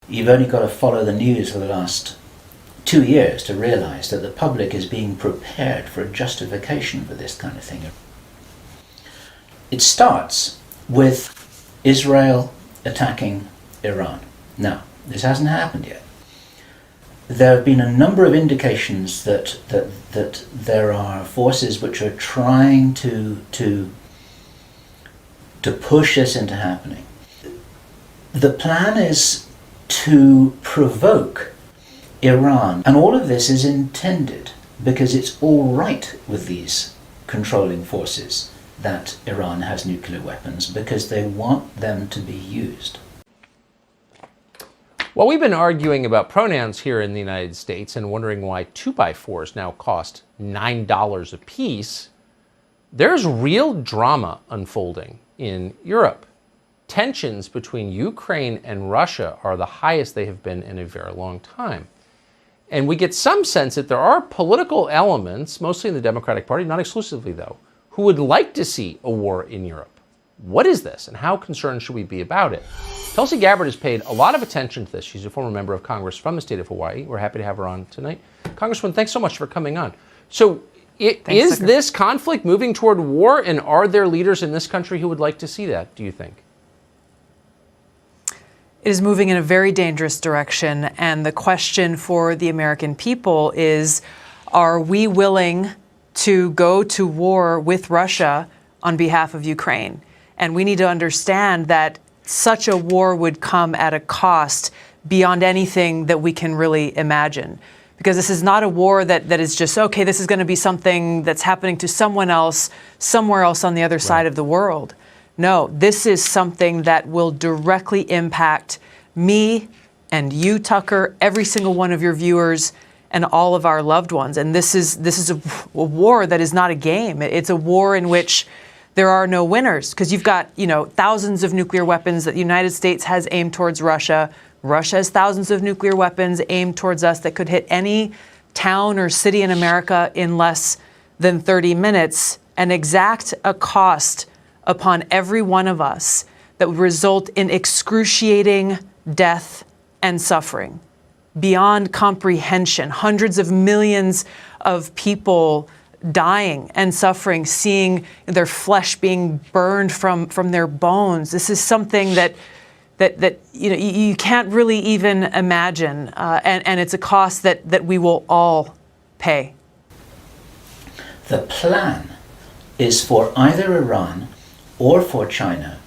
You've only got to follow the news for the last 2 years to realize that the public is being prepared for a justification for this kind of thing. It starts with Israel attacking Iran. Now, this hasn't happened yet. There have been a number of indications that there are forces which are trying to push this into happening. The plan is to provoke Iran, and all of this is intended because it's all right with these controlling forces that Iran has nuclear weapons, because they want them to be used. Well, we've been arguing about pronouns here in the United States and wondering why 2x4s now cost $9 a piece. There's real drama unfolding in Europe. Tensions between Ukraine and Russia are the highest they have been in a very long time. And we get some sense that there are political elements, mostly in the Democratic Party, not exclusively though, who would like to see a war in Europe. What is this, and how concerned should we be about it? Tulsi Gabbard has paid a lot of attention to this. She's a former member of Congress from the state of Hawaii. We're happy to have her on tonight. Congresswoman, thanks so much for coming on. So is this conflict moving toward war, and are there leaders in this country who would like to see that, do you think? It is moving in a very dangerous direction, and the question for the American people is, are we willing to go to war with Russia on behalf of Ukraine? And we need to understand that such a war would come at a cost beyond anything that we can really imagine. Because this is not a war that is just, okay, this is going to be something that's happening to someone else, somewhere else on the other side of the world. No, this is something that will directly impact me and you, Tucker, every single one of your viewers, and all of our loved ones. And this is a war that is not a game. It's a war in which there are no winners, because you've got, thousands of nuclear weapons that the United States has aimed towards Russia. Russia has thousands of nuclear weapons aimed towards us that could hit any town or city in America in less than 30 minutes and exact a cost upon every one of us that would result in excruciating death and suffering beyond comprehension. Hundreds of millions of people dying and suffering, seeing their flesh being burned from their bones. This is something that you can't really even imagine, and it's a cost that we will all pay. The plan is for either Iran or for China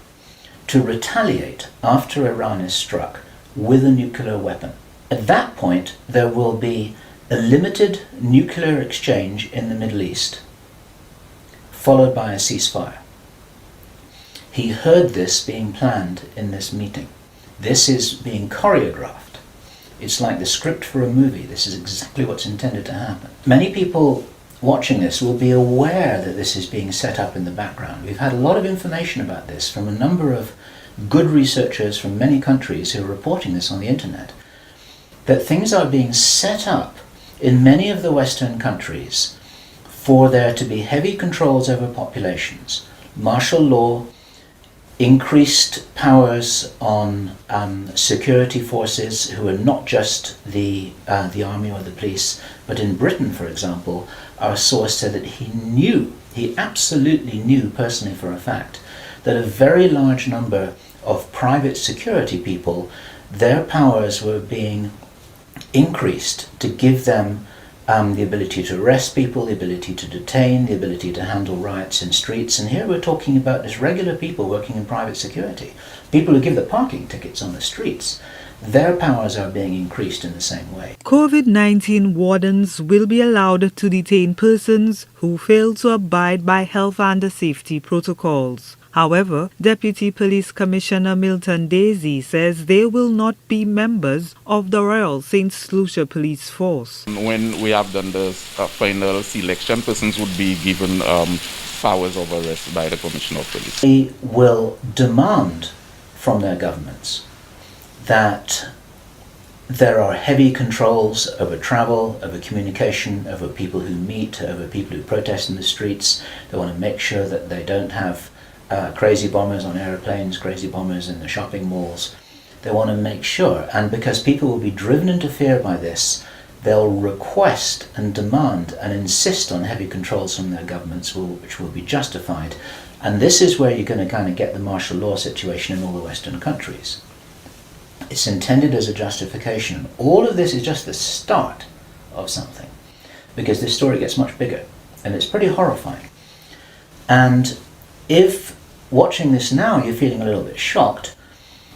to retaliate after Iran is struck with a nuclear weapon. At that point, there will be a limited nuclear exchange in the Middle East, followed by a ceasefire. He heard this being planned in this meeting. This is being choreographed. It's like the script for a movie. This is exactly what's intended to happen. Many people watching this will be aware that this is being set up in the background. We've had a lot of information about this from a number of good researchers from many countries who are reporting this on the internet, that things are being set up in many of the Western countries for there to be heavy controls over populations, martial law, increased powers on security forces who are not just the army or the police, but in Britain, for example, our source said that he absolutely knew personally for a fact, that a very large number of private security people, their powers were being increased to give them the ability to arrest people, the ability to detain, the ability to handle riots in streets. And here we're talking about just regular people working in private security, people who give the parking tickets on the streets. Their powers are being increased in the same way. COVID-19 wardens will be allowed to detain persons who fail to abide by health and safety protocols. However, Deputy Police Commissioner Milton Daisy says they will not be members of the Royal St. Lucia Police Force. When we have done the final selection, persons would be given powers of arrest by the Commissioner of Police. They will demand from their governments that there are heavy controls over travel, over communication, over people who meet, over people who protest in the streets. They want to make sure that they don't have crazy bombers on aeroplanes, crazy bombers in the shopping malls. They want to make sure, and because people will be driven into fear by this, they'll request and demand and insist on heavy controls from their governments, which will be justified. And this is where you're going to kind of get the martial law situation in all the Western countries. It's intended as a justification. All of this is just the start of something, because this story gets much bigger, and it's pretty horrifying. And if watching this now you're feeling a little bit shocked,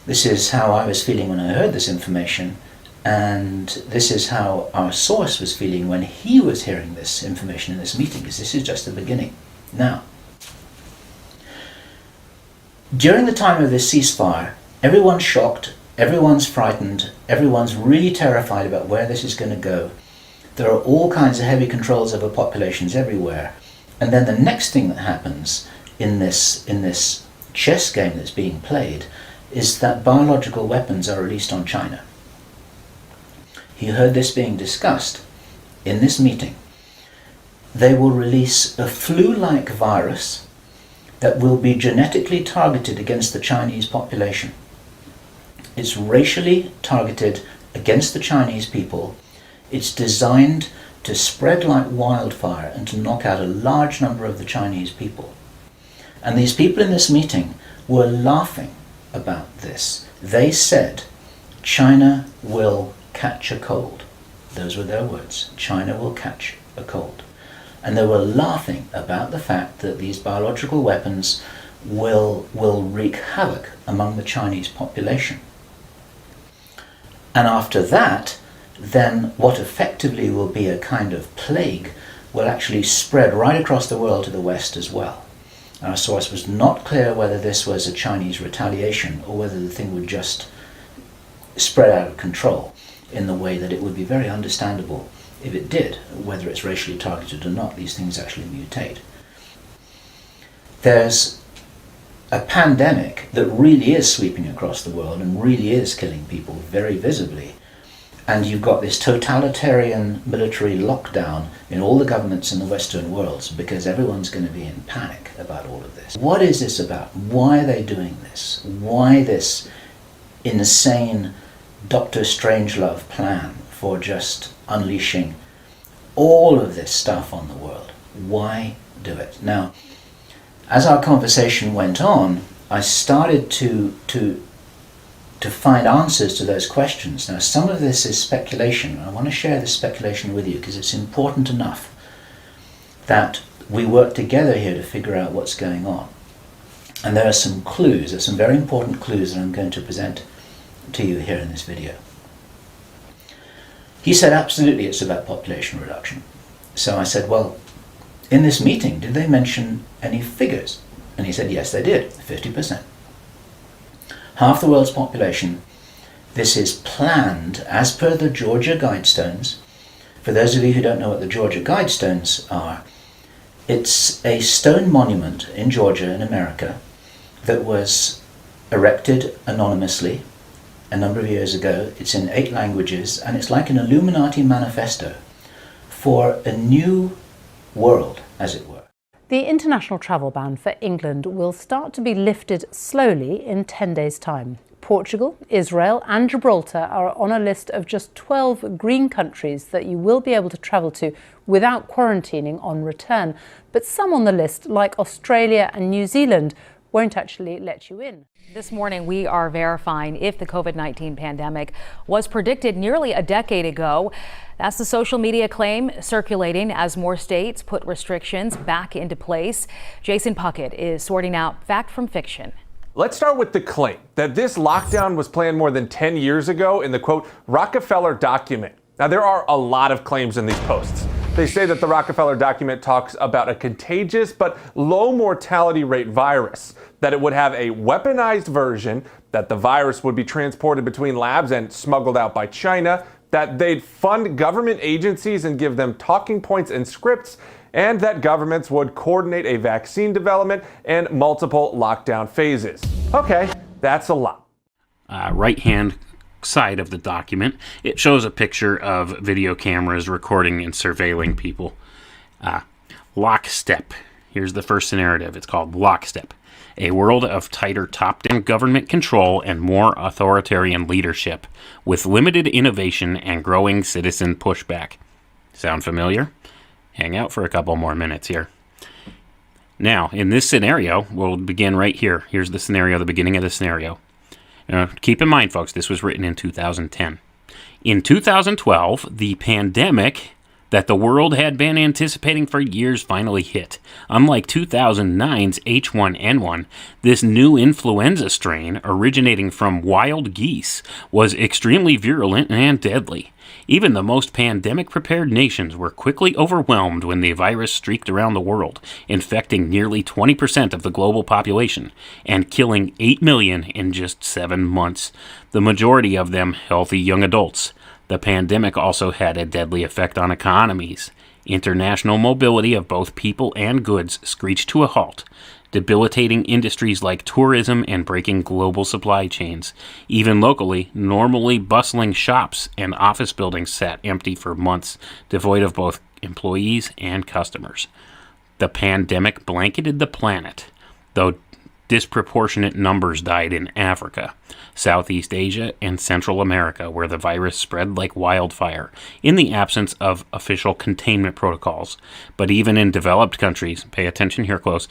this is how I was feeling when I heard this information, and this is how our source was feeling when he was hearing this information in this meeting, because this is just the beginning. Now, during the time of this ceasefire, everyone's shocked, everyone's frightened, everyone's really terrified about where this is going to go. There are all kinds of heavy controls over populations everywhere. And then the next thing that happens in this chess game that's being played is that biological weapons are released on China. He heard this being discussed in this meeting. They will release a flu-like virus that will be genetically targeted against the Chinese population. It's racially targeted against the Chinese people. It's designed to spread like wildfire and to knock out a large number of the Chinese people. And these people in this meeting were laughing about this. They said, China will catch a cold. Those were their words. China will catch a cold. And they were laughing about the fact that these biological weapons will wreak havoc among the Chinese population. And after that, then what effectively will be a kind of plague will actually spread right across the world to the West as well. Our source was not clear whether this was a Chinese retaliation or whether the thing would just spread out of control in the way that it would be very understandable if it did, whether it's racially targeted or not. These things actually mutate. There's a pandemic that really is sweeping across the world and really is killing people very visibly. And you've got this totalitarian military lockdown in all the governments in the Western world because everyone's going to be in panic about all of this. What is this about? Why are they doing this? Why this insane Dr. Strangelove plan for just unleashing all of this stuff on the world? Why do it? Now, as our conversation went on, I started to find answers to those questions. Now, some of this is speculation. I want to share this speculation with you because it's important enough that we work together here to figure out what's going on. And there are some clues, there's some very important clues that I'm going to present to you here in this video. He said, absolutely, it's about population reduction. So I said, well, in this meeting, did they mention any figures? And he said, yes, they did, 50%. Half the world's population. This is planned as per the Georgia Guidestones. For those of you who don't know what the Georgia Guidestones are, it's a stone monument in Georgia in America that was erected anonymously a number of years ago. It's in 8 languages and it's like an Illuminati manifesto for a new world, as it were. The international travel ban for England will start to be lifted slowly in 10 days' time. Portugal, Israel and Gibraltar are on a list of just 12 green countries that you will be able to travel to without quarantining on return. But some on the list, like Australia and New Zealand, won't actually let you in. This morning, we are verifying if the COVID-19 pandemic was predicted nearly a decade ago. That's the social media claim circulating as more states put restrictions back into place. Jason Puckett is sorting out fact from fiction. Let's start with the claim that this lockdown was planned more than 10 years ago in the, quote, Rockefeller document. Now, there are a lot of claims in these posts. They say that the Rockefeller document talks about a contagious but low mortality rate virus, that it would have a weaponized version, that the virus would be transported between labs and smuggled out by China, that they'd fund government agencies and give them talking points and scripts, and that governments would coordinate a vaccine development and multiple lockdown phases. Okay, that's a lot. Right-hand side of the document, it shows a picture of video cameras recording and surveilling people. Lockstep. Here's the first narrative. It's called Lockstep. a world of tighter top-down government control and more authoritarian leadership, with limited innovation and growing citizen pushback. Sound familiar? Hang out for a couple more minutes here. Now, in this scenario, we'll begin right here. Here's the scenario, the beginning of the scenario. Keep in mind, folks, this was written in 2010. In 2012, the pandemic that the world had been anticipating for years finally hit. Unlike 2009's H1N1, this new influenza strain, originating from wild geese, was extremely virulent and deadly. Even the most pandemic-prepared nations were quickly overwhelmed when the virus streaked around the world, infecting nearly 20% of the global population and killing 8 million in just 7 months, the majority of them healthy young adults. The pandemic also had a deadly effect on economies. International mobility of both people and goods screeched to a halt, debilitating industries like tourism and breaking global supply chains. Even locally, normally bustling shops and office buildings sat empty for months, devoid of both employees and customers. The pandemic blanketed the planet, though disproportionate numbers died in Africa, Southeast Asia, and Central America, where the virus spread like wildfire in the absence of official containment protocols. But even in developed countries, pay attention here close,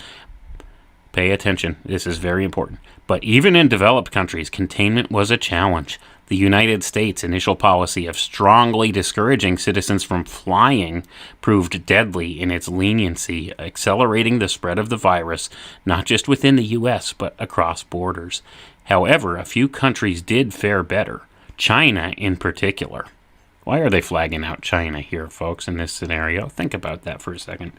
pay attention, this is very important. But even in developed countries, containment was a challenge. The United States' initial policy of strongly discouraging citizens from flying proved deadly in its leniency, accelerating the spread of the virus, not just within the U.S., but across borders. However, a few countries did fare better, China in particular. Why are they flagging out China here, folks, in this scenario? Think about that for a second.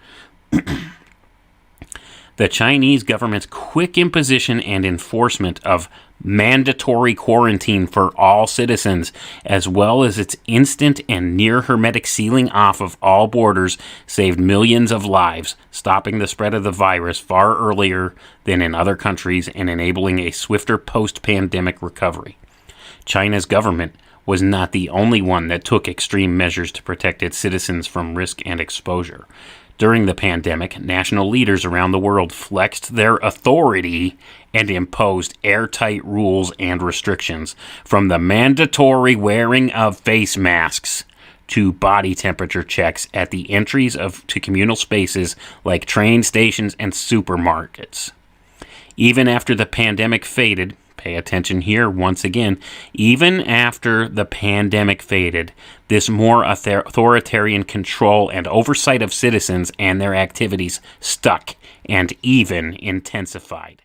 The Chinese government's quick imposition and enforcement of mandatory quarantine for all citizens, as well as its instant and near-hermetic sealing off of all borders, saved millions of lives, stopping the spread of the virus far earlier than in other countries and enabling a swifter post-pandemic recovery. China's government was not the only one that took extreme measures to protect its citizens from risk and exposure. During the pandemic, national leaders around the world flexed their authority and imposed airtight rules and restrictions, from the mandatory wearing of face masks to body temperature checks at the entries to communal spaces like train stations and supermarkets. Even after the pandemic faded, pay attention here once again, even after the pandemic faded, this more authoritarian control and oversight of citizens and their activities stuck and even intensified.